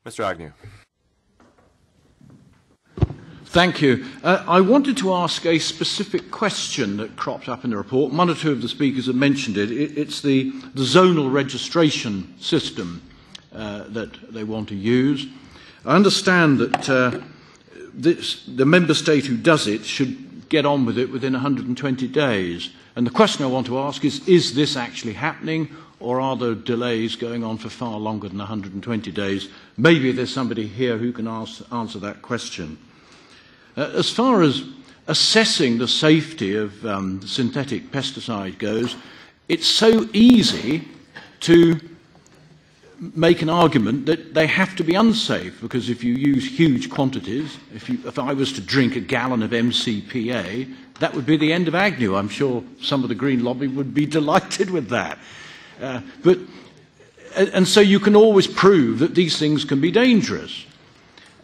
Mr. Agnew. Thank you. I wanted to ask a specific question that cropped up in the report. One or two of the speakers have mentioned it. It's the zonal registration system that they want to use. I understand that the member state who does it should get on with it within 120 days. And the question I want to ask is this actually happening, or are there delays going on for far longer than 120 days? Maybe there's somebody here who can answer that question. As far as assessing the safety of synthetic pesticide goes, it's so easy to make an argument that they have to be unsafe, because if you use huge quantities, if I was to drink a gallon of MCPA, that would be the end of Agnew. I'm sure some of the Green lobby would be delighted with that. And so you can always prove that these things can be dangerous.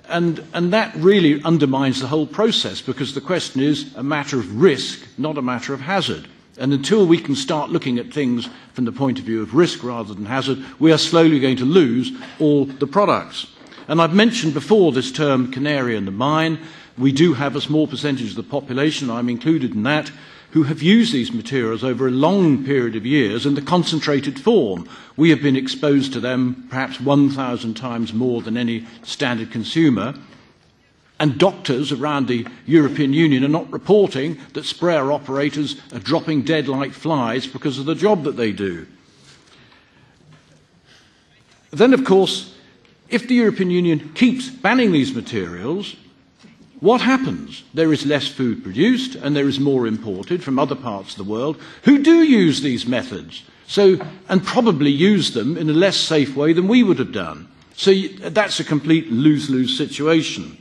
And that really undermines the whole process, because the question is a matter of risk, not a matter of hazard. And until we can start looking at things from the point of view of risk rather than hazard, we are slowly going to lose all the products. And I've mentioned before this term canary in the mine. We do have a small percentage of the population, I'm included in that, who have used these materials over a long period of years in the concentrated form. We have been exposed to them perhaps 1,000 times more than any standard consumer. And doctors around the European Union are not reporting that sprayer operators are dropping dead like flies because of the job that they do. Then, of course, if the European Union keeps banning these materials, what happens? There is less food produced and there is more imported from other parts of the world who do use these methods, and probably use them in a less safe way than we would have done. So that's a complete lose-lose situation.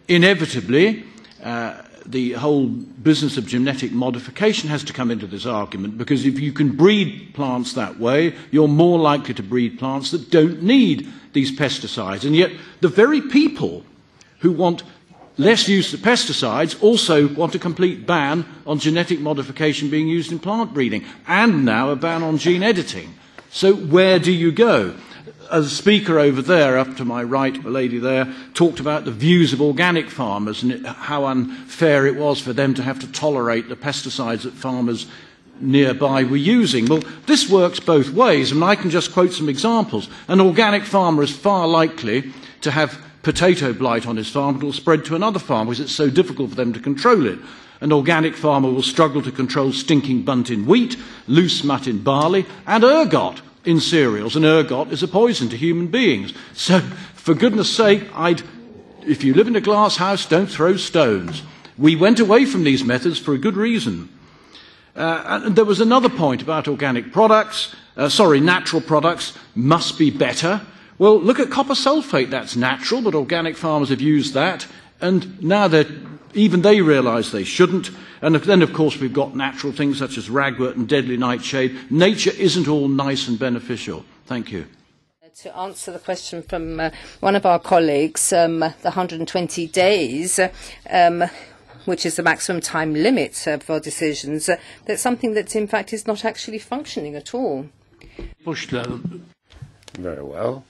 Inevitably, the whole business of genetic modification has to come into this argument, because if you can breed plants that way, you're more likely to breed plants that don't need these pesticides. And yet the very people who want less use of pesticides also want a complete ban on genetic modification being used in plant breeding, and now a ban on gene editing. So where do you go? A speaker over there, up to my right, a lady there, talked about the views of organic farmers and how unfair it was for them to have to tolerate the pesticides that farmers nearby were using. Well, this works both ways, and I can just quote some examples. An organic farmer is far likely to have potato blight on his farm. It will spread to another farm because it's so difficult for them to control it. An organic farmer will struggle to control stinking bunt in wheat, loose smut in barley, and ergot in cereals, and ergot is a poison to human beings. So, for goodness sake, if you live in a glass house, don't throw stones. We went away from these methods for a good reason. And there was another point about organic products, natural products must be better. Well, look at copper sulfate, that's natural, but organic farmers have used that, and now even they realise they shouldn't. And then, of course, we've got natural things such as ragwort and deadly nightshade. Nature isn't all nice and beneficial. Thank you. To answer the question from one of our colleagues, the 120 days, which is the maximum time limit for decisions, that's something that, in fact, is not actually functioning at all. Very well.